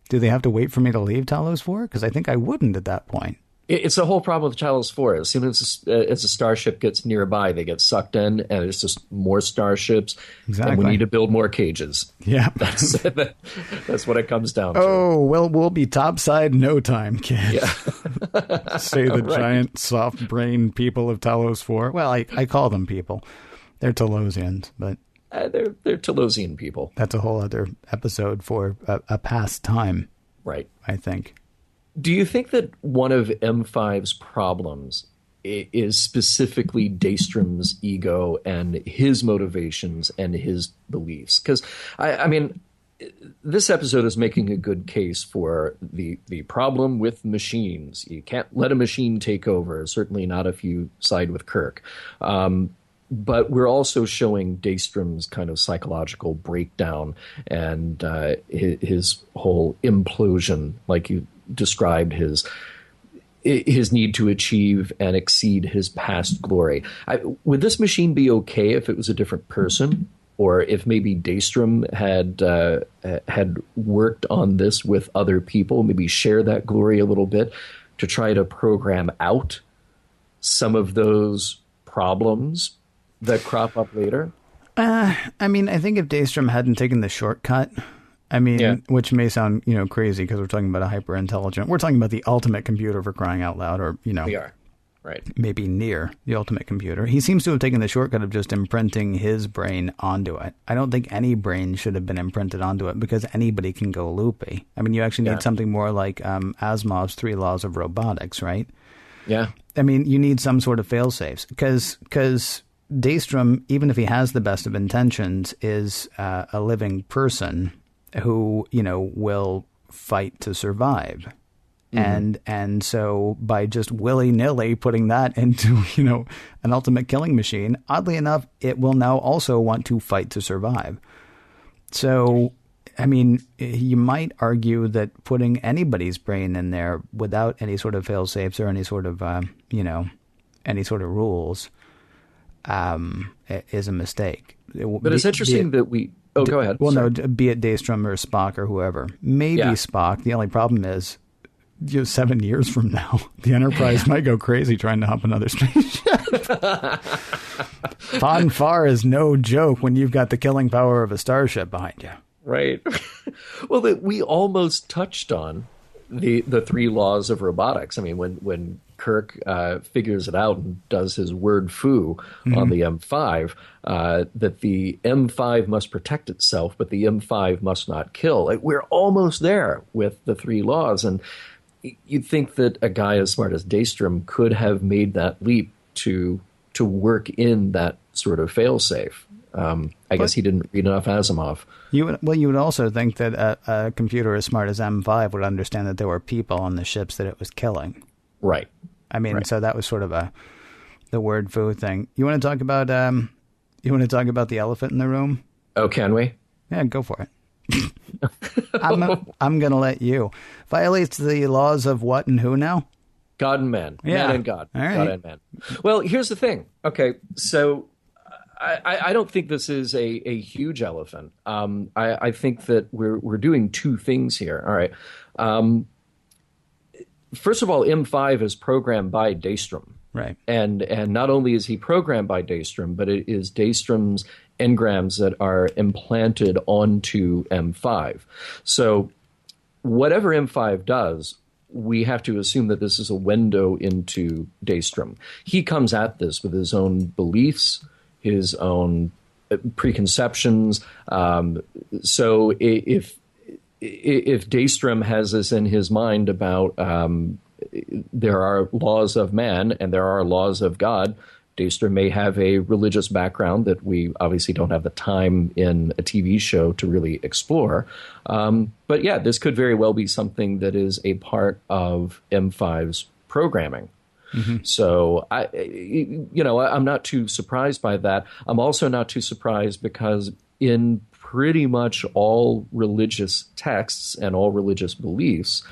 Speaker 3: do they have to wait for me to leave Talos 4? Because I think I wouldn't at that point.
Speaker 4: It's the whole problem with Talos 4. As soon as a starship gets nearby, they get sucked in, and it's just more starships.
Speaker 3: Exactly.
Speaker 4: And we need to build more cages.
Speaker 3: Yeah.
Speaker 4: That's what it comes down to.
Speaker 3: Oh, well, we'll be topside no time, kids.
Speaker 4: Yeah.
Speaker 3: Say the giant soft brain people of Talos 4. Well, I call them people. They're Talosians, but...
Speaker 4: They're Talosian people.
Speaker 3: That's a whole other episode for a past time.
Speaker 4: Right.
Speaker 3: I think.
Speaker 4: Do you think that one of M5's problems is specifically Daystrom's ego and his motivations and his beliefs? Because, I mean, this episode is making a good case for the problem with machines. You can't let a machine take over, certainly not if you side with Kirk. But we're also showing Daystrom's kind of psychological breakdown and his whole implosion, like you described, his need to achieve and exceed his past glory. Would this machine be okay if it was a different person, or if maybe Daystrom had worked on this with other people, maybe share that glory a little bit to try to program out some of those problems that crop up later?
Speaker 3: I mean, I think if Daystrom hadn't taken the shortcut, which may sound, crazy because we're talking about a hyper-intelligent, we're talking about the ultimate computer, for crying out loud, or,
Speaker 4: We are, right.
Speaker 3: Maybe near the ultimate computer. He seems to have taken the shortcut of just imprinting his brain onto it. I don't think any brain should have been imprinted onto it, because anybody can go loopy. I mean, you actually need something more like Asimov's 3 laws of robotics, right?
Speaker 4: Yeah.
Speaker 3: I mean, you need some sort of fail-safes, because Daystrom, even if he has the best of intentions, is a living person who, will fight to survive. Mm-hmm. And so by just willy-nilly putting that into, an ultimate killing machine, oddly enough, it will now also want to fight to survive. So, I mean, you might argue that putting anybody's brain in there without any sort of fail-safes or any sort of, any sort of rules is a mistake.
Speaker 4: But it's interesting that we... Oh, go ahead.
Speaker 3: Well,
Speaker 4: Sorry.
Speaker 3: No, be it Daystrom or Spock or whoever. Maybe Spock. The only problem is, 7 years from now, the Enterprise might go crazy trying to hop another spaceship. Pon farr is no joke when you've got the killing power of a starship behind you.
Speaker 4: Right. Well, we almost touched on the 3 laws of robotics. I mean, when Kirk figures it out and does his word foo on the M5, that the M5 must protect itself, but the M5 must not kill. We're almost there with the 3 laws. And you'd think that a guy as smart as Daystrom could have made that leap to work in that sort of failsafe. I guess he didn't read enough Asimov.
Speaker 3: You would also think that a computer as smart as M5 would understand that there were people on the ships that it was killing.
Speaker 4: Right.
Speaker 3: I mean, So that was sort of the word foo thing. You want to talk about the elephant in the room?
Speaker 4: Oh, can we?
Speaker 3: Yeah, go for it. I'm going to let you. Violates the laws of what and who now?
Speaker 4: God and man.
Speaker 3: Yeah.
Speaker 4: Man and God.
Speaker 3: All right.
Speaker 4: God and man. Well, here's the thing. Okay, so I don't think this is a huge elephant. I think that we're doing two things here. All right. First of all, M5 is programmed by Daystrom.
Speaker 3: Right.
Speaker 4: And not only is he programmed by Daystrom, but it is Daystrom's engrams that are implanted onto M5. So whatever M5 does, we have to assume that this is a window into Daystrom. He comes at this with his own beliefs, his own preconceptions. So if Daystrom has this in his mind about there are laws of man and there are laws of God, Daystrom may have a religious background that we obviously don't have the time in a TV show to really explore. But yeah, this could very well be something that is a part of M5's programming. Mm-hmm. So I'm not too surprised by that. I'm also not too surprised because in pretty much all religious texts and all religious beliefs,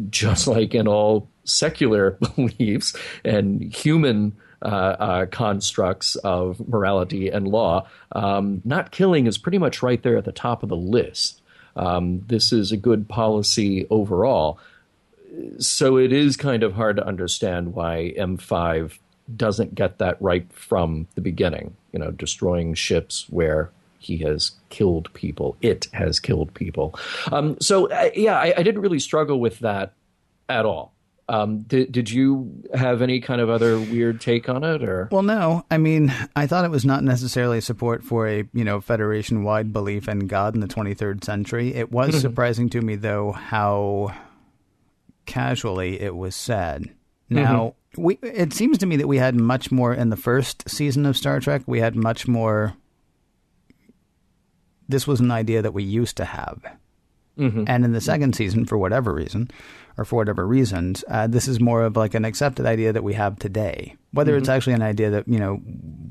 Speaker 4: just like in all secular beliefs and human constructs of morality and law, not killing is pretty much right there at the top of the list. This is a good policy overall. So it is kind of hard to understand why M5 doesn't get that right from the beginning, destroying ships where he has killed people. It has killed people. I didn't really struggle with that at all. Did you have any kind of other weird take on it, or?
Speaker 3: Well, no. I mean, I thought it was not necessarily support for a, Federation-wide belief in God in the 23rd century. It was surprising to me, though, how casually it was said. Now, it seems to me that we had much more in the first season of Star Trek. We had much more. This was an idea that we used to have. Mm-hmm. And in the second season, for whatever reason, or for whatever reasons, this is more of like an accepted idea that we have today. Whether it's actually an idea that,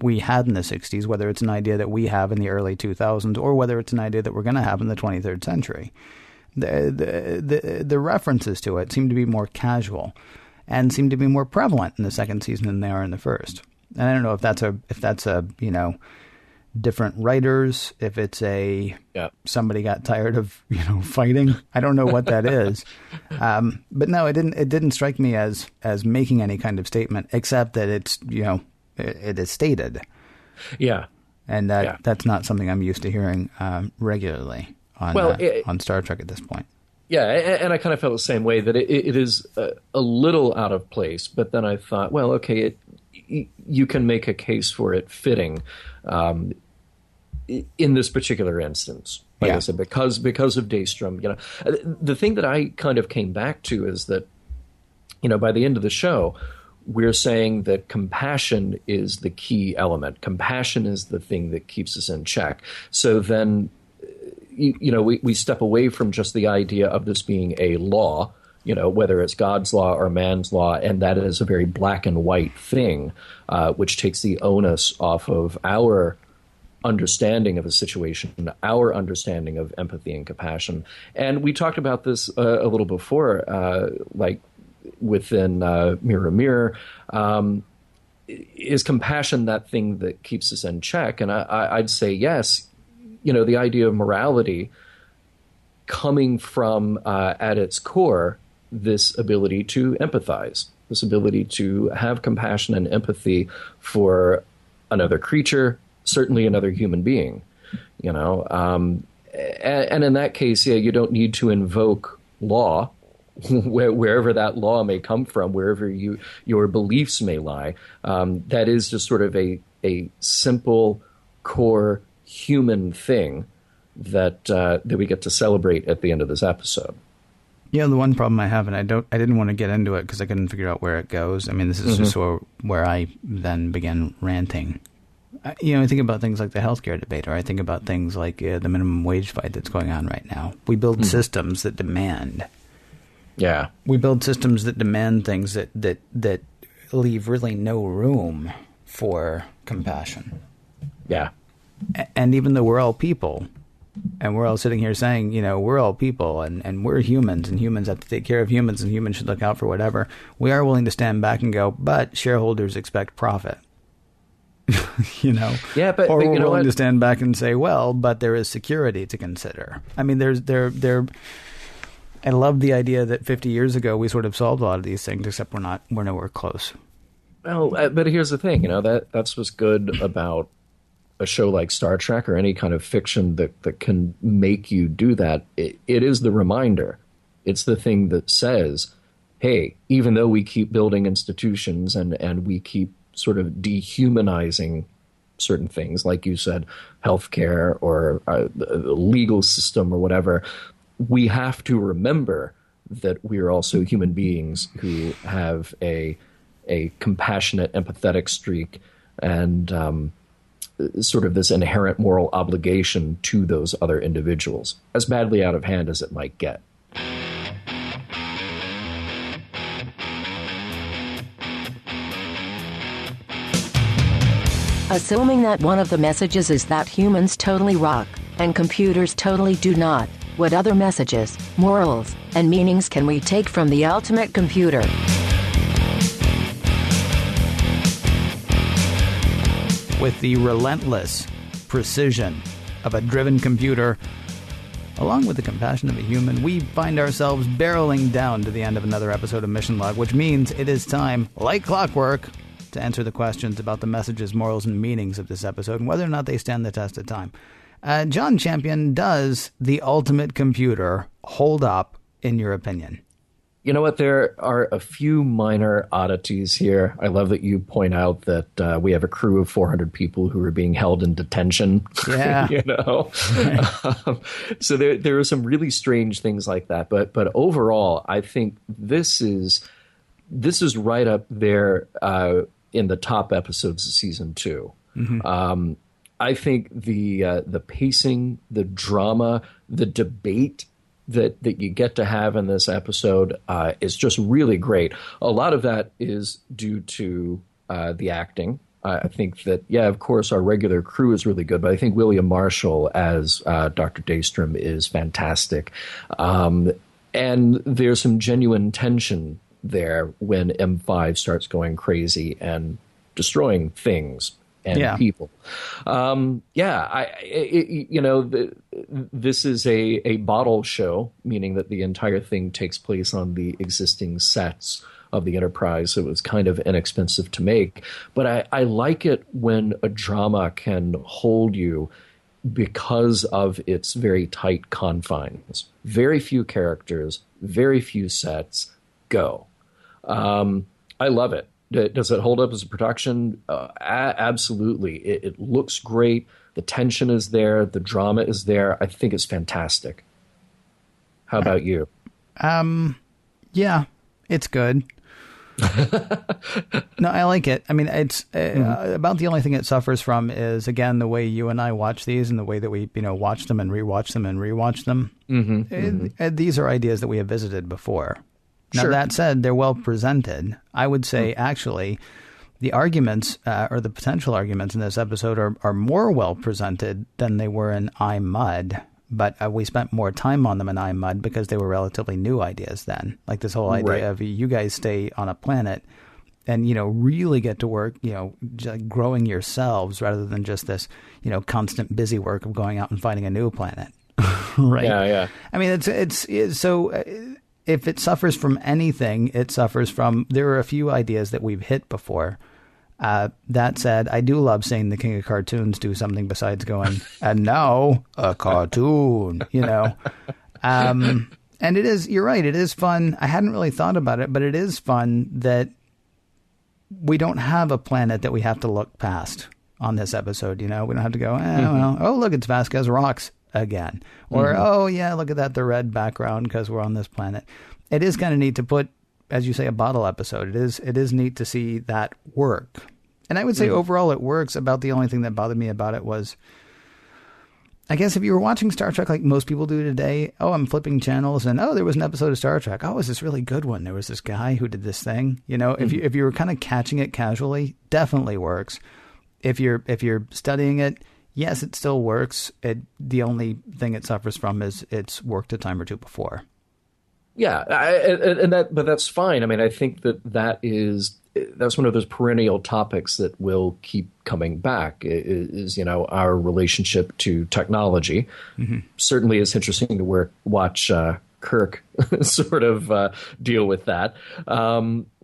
Speaker 3: we had in the 60s, whether it's an idea that we have in the early 2000s, or whether it's an idea that we're going to have in the 23rd century. The references to it seem to be more casual and seem to be more prevalent in the second season than they are in the first. And I don't know if that's a different writers, if it's somebody got tired of fighting. I don't know what that is, but no, it didn't strike me as making any kind of statement, except that it's it is stated. Yeah, and that's not something I'm used to hearing regularly on Star Trek at this point.
Speaker 4: Yeah, and I kind of felt the same way, that it is a little out of place. But then I thought, well, okay, you can make a case for it fitting in this particular instance. Like I said, because of Daystrom. The thing that I kind of came back to is that, by the end of the show, we're saying that compassion is the key element. Compassion is the thing that keeps us in check. So then, we step away from just the idea of this being a law, whether it's God's law or man's law, and that is a very black and white thing, which takes the onus off of our understanding of a situation, our understanding of empathy and compassion. And we talked about this a little before, like within Mirror Mirror. Is compassion that thing that keeps us in check? And I'd say yes. The idea of morality coming from, at its core, this ability to empathize, this ability to have compassion and empathy for another creature, certainly another human being, and in that case, you don't need to invoke law, wherever that law may come from, wherever your beliefs may lie. That is just sort of a simple core human thing that we get to celebrate at the end of this episode.
Speaker 3: Yeah, the one problem I have, and I didn't want to get into it because I couldn't figure out where it goes. I mean, this is just where I then began ranting. I think about things like the healthcare debate, or I think about things like the minimum wage fight that's going on right now. We build systems that demand. Yeah. We build systems that demand things that leave really no room for compassion.
Speaker 4: Yeah.
Speaker 3: And even though we're all people, and we're all sitting here saying, we're all people and we're humans, and humans have to take care of humans, and humans should look out for whatever, we are willing to stand back and go, but shareholders expect profit.
Speaker 4: Yeah, but
Speaker 3: or we're
Speaker 4: you know
Speaker 3: willing
Speaker 4: what?
Speaker 3: to stand back and say, well, but there is security to consider. I mean, I love the idea that 50 years ago we sort of solved a lot of these things, except we're nowhere close.
Speaker 4: Well, but here's the thing, that's what's good about a show like Star Trek or any kind of fiction that can make you do that. It is the reminder. It's the thing that says, hey, even though we keep building institutions and we keep sort of dehumanizing certain things, like you said, healthcare or the legal system or whatever, we have to remember that we are also human beings who have a compassionate, empathetic streak and sort of this inherent moral obligation to those other individuals, as badly out of hand as it might get.
Speaker 2: Assuming that one of the messages is that humans totally rock, and computers totally do not, what other messages, morals, and meanings can we take from the ultimate computer?
Speaker 3: With the relentless precision of a driven computer, along with the compassion of a human, we find ourselves barreling down to the end of another episode of Mission Log, which means it is time, like clockwork, to answer the questions about the messages, morals, and meanings of this episode and whether or not they stand the test of time. John Champion, does the ultimate computer hold up, in your opinion?
Speaker 4: You know what? There are a few minor oddities here. I love that you point out that we have a crew of 400 people who are being held in detention.
Speaker 3: Yeah.
Speaker 4: So there are some really strange things like that. But overall, I think this is right up there in the top episodes of season 2. Mm-hmm. I think the pacing, the drama, the debate that you get to have in this episode is just really great. A lot of that is due to the acting. I think that, of course, our regular crew is really good, but I think William Marshall as Dr. Daystrom is fantastic. And there's some genuine tension there when M5 starts going crazy and destroying things and people. This is a bottle show, meaning that the entire thing takes place on the existing sets of the Enterprise. So it was kind of inexpensive to make. But I like it when a drama can hold you because of its very tight confines. Very few characters, very few sets, go. I love it. Does it hold up as a production? Absolutely. It looks great. The tension is there. The drama is there. I think it's fantastic. How about you?
Speaker 3: Yeah, it's good. No, I like it. I mean, it's about the only thing it suffers from is, again, the way you and I watch these and the way that we, watch them and rewatch them and rewatch them. Mm-hmm, these are ideas that we have visited before. Now, that said, they're well presented. I would say, actually, the arguments or the potential arguments in this episode are more well presented than they were in I, Mud. But we spent more time on them in I, Mud because they were relatively new ideas then. Like this whole idea of you guys stay on a planet and, really get to work, growing yourselves rather than just this, constant busy work of going out and finding a new planet. Right? Yeah. I mean, it's so... If it suffers from anything, it suffers from, there are a few ideas that we've hit before. That said, I do love seeing the King of Cartoons do something besides going, and now a cartoon, And it is, you're right, it is fun. I hadn't really thought about it, but it is fun that we don't have a planet that we have to look past on this episode, We don't have to go, oh, look, it's Vasquez Rocks again, or look at that, the red background because we're on this planet. It is kind of neat to put, as you say, a bottle episode. It is neat to see that work, and I would say overall it works. About the only thing that bothered me about it was, I guess, if you were watching Star Trek like most people do today, I'm flipping channels and there was an episode of Star Trek, it was this really good one, there was this guy who did this thing, if you were kind of catching it casually, definitely works. If you're studying it, yes, it still works. The only thing it suffers from is it's worked a time or two before.
Speaker 4: Yeah, but that's fine. I mean, I think that's one of those perennial topics that will keep coming back. Is our relationship to technology. Mm-hmm. Certainly, it's interesting to watch Kirk sort of deal with that.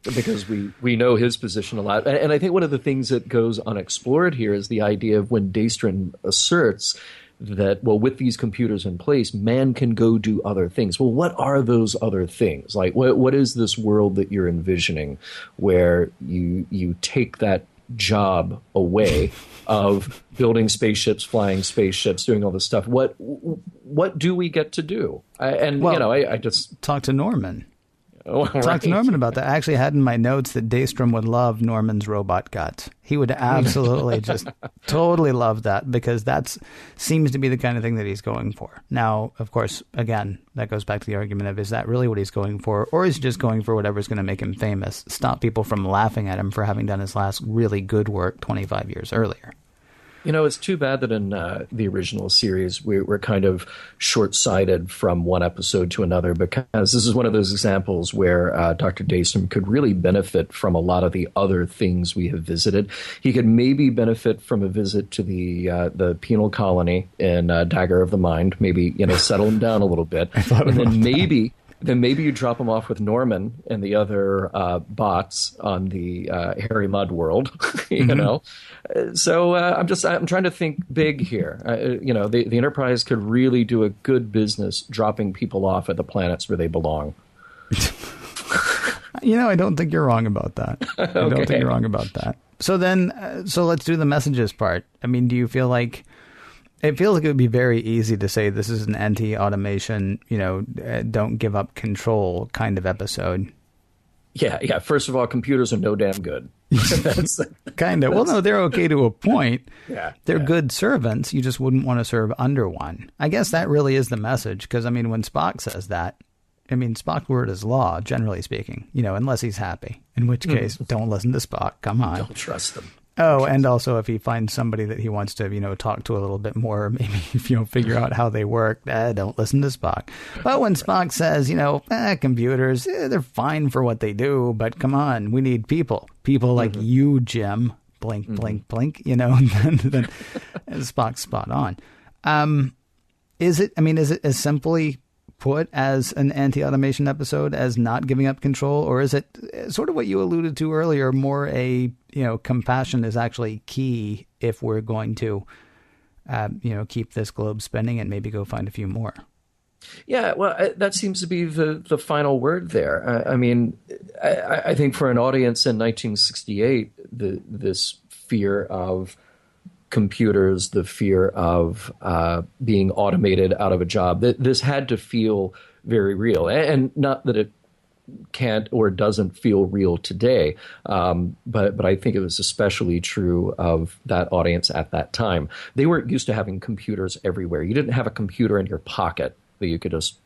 Speaker 4: Because we know his position a lot. And I think one of the things that goes unexplored here is the idea of when Daystrom asserts that, well, with these computers in place, man can go do other things. Well, what are those other things? Like, what is this world that you're envisioning where you take that job away of building spaceships, flying spaceships, doing all this stuff? What do we get to do? I just
Speaker 3: talk to Norman.
Speaker 4: Right.
Speaker 3: Talk to Norman about that. I actually had in my notes that Daystrom would love Norman's robot gut. He would absolutely just totally love that, because that seems to be the kind of thing that he's going for. Now, of course, again, that goes back to the argument of, is that really what he's going for? Or is he just going for whatever's going to make him famous, stop people from laughing at him for having done his last really good work 25 years earlier?
Speaker 4: It's too bad that in the original series we're kind of short-sighted from one episode to another, because this is one of those examples where Dr. Daystrom could really benefit from a lot of the other things we have visited. He could maybe benefit from a visit to the penal colony in Dagger of the Mind, maybe settle him down a little bit, and then maybe you drop him off with Norman and the other bots on the Harry Mudd world, So I'm trying to think big here. The Enterprise could really do a good business dropping people off at the planets where they belong.
Speaker 3: I don't think you're wrong about that. I don't think you're wrong about that. So let's do the messages part. I mean, do you feel like... It feels like it would be very easy to say this is an anti-automation, don't give up control kind of episode.
Speaker 4: Yeah. First of all, computers are no damn good.
Speaker 3: Kind of. Well, no, they're okay to a point.
Speaker 4: Yeah.
Speaker 3: They're good servants. You just wouldn't want to serve under one. I guess that really is the message, because, I mean, when Spock says that, Spock's word is law, generally speaking, unless he's happy, in which case, don't listen to Spock. Come on.
Speaker 4: Don't trust them.
Speaker 3: Oh, and also if he finds somebody that he wants to, talk to a little bit more, maybe if figure out how they work, don't listen to Spock. But when Spock says, computers, they're fine for what they do, but come on, we need people. People like you, Jim, blink, blink, blink, then Spock's spot on. Is it as simply put as an anti-automation episode as not giving up control, or is it sort of what you alluded to earlier, more a compassion is actually key if we're going to keep this globe spinning and maybe go find a few more?
Speaker 4: Yeah, well, that seems to be the final word there. I think for an audience in 1968, this fear of computers, the fear of being automated out of a job, this had to feel very real. And not that it can't or doesn't feel real today, but I think it was especially true of that audience at that time. They weren't used to having computers everywhere. You didn't have a computer in your pocket that you could just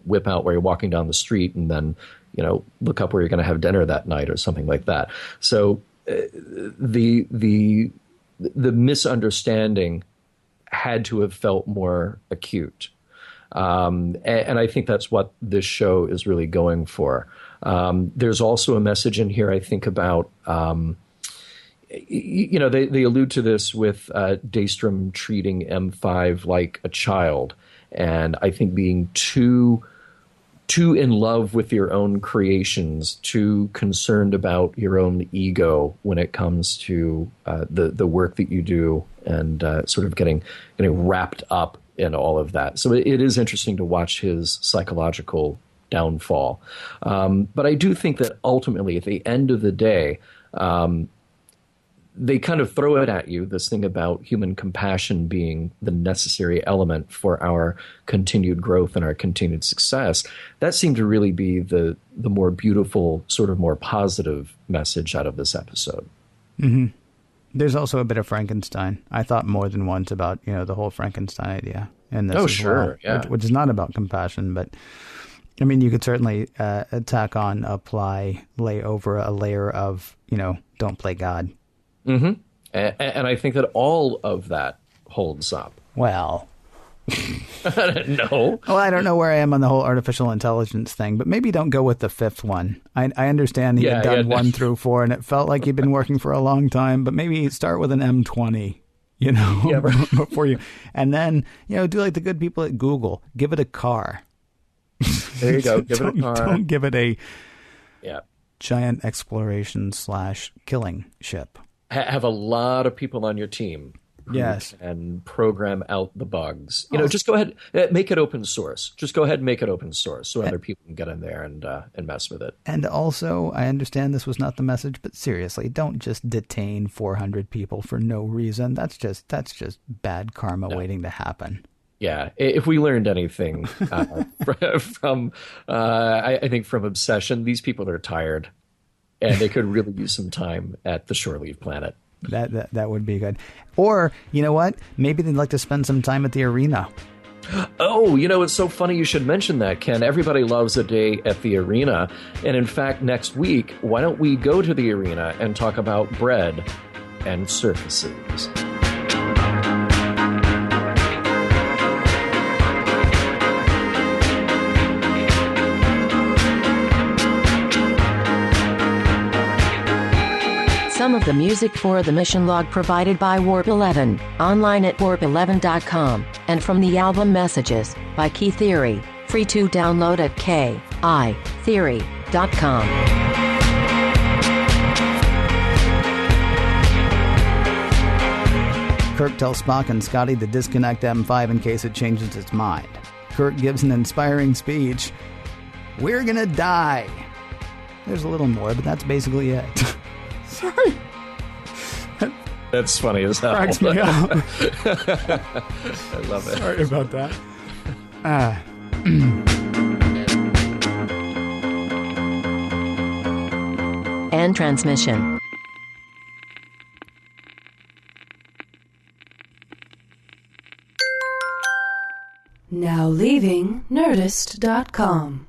Speaker 4: whip out while you're walking down the street and then look up where you're going to have dinner that night or something like that. So the misunderstanding had to have felt more acute. And I think that's what this show is really going for. There's also a message in here, I think, about, they allude to this with Daystrom treating M5 like a child. And I think being too in love with your own creations, too concerned about your own ego when it comes to the work that you do, and sort of getting wrapped up in all of that. So it is interesting to watch his psychological downfall. But I do think that ultimately, at the end of the day, they kind of throw it at you, this thing about human compassion being the necessary element for our continued growth and our continued success. That seemed to really be the more beautiful, sort of more positive message out of this episode.
Speaker 3: Mm-hmm. There's also a bit of Frankenstein. I thought more than once about, the whole Frankenstein idea in this as
Speaker 4: sure,
Speaker 3: well,
Speaker 4: yeah.
Speaker 3: which is not about compassion, but you could certainly tack on, apply, lay over a layer of, don't play God.
Speaker 4: Mm-hmm. And I think that all of that holds up.
Speaker 3: Well,
Speaker 4: No.
Speaker 3: well, I don't know where I am on the whole artificial intelligence thing, but maybe don't go with the fifth one. I understand he had done 1 through 4, and it felt like he'd been working for a long time, but maybe start with an M20, before you, and then, do like the good people at Google, give it a car.
Speaker 4: There you go. Give it a car.
Speaker 3: Don't give it a
Speaker 4: Yeah.
Speaker 3: giant exploration / killing ship.
Speaker 4: Have a lot of people on your team.
Speaker 3: Yes.
Speaker 4: And program out the bugs. Just go ahead, make it open source. Just go ahead and make it open source so other people can get in there and mess with it.
Speaker 3: And also, I understand this was not the message, but seriously, don't just detain 400 people for no reason. That's just bad karma waiting to happen.
Speaker 4: Yeah, if we learned anything from, I think from Obsession, these people are tired, and they could really use some time at the shore leave planet.
Speaker 3: That would be good. Or, you know what? Maybe they'd like to spend some time at the arena.
Speaker 4: Oh, it's so funny you should mention that, Ken. Everybody loves a day at the arena. And in fact, next week, why don't we go to the arena and talk about bread and surfaces?
Speaker 2: Some of the music for the mission log provided by Warp 11, online at warp11.com, and from the album Messages by Key Theory, free to download at kitheory.com.
Speaker 3: Kirk tells Spock and Scotty to disconnect M5 in case it changes its mind. Kirk gives an inspiring speech. We're gonna die. There's a little more, but that's basically it. Sorry.
Speaker 4: That's funny as hell.
Speaker 3: Cracks me up.
Speaker 4: I love it.
Speaker 3: Sorry about that.
Speaker 2: End transmission.
Speaker 1: Now leaving Nerdist.com.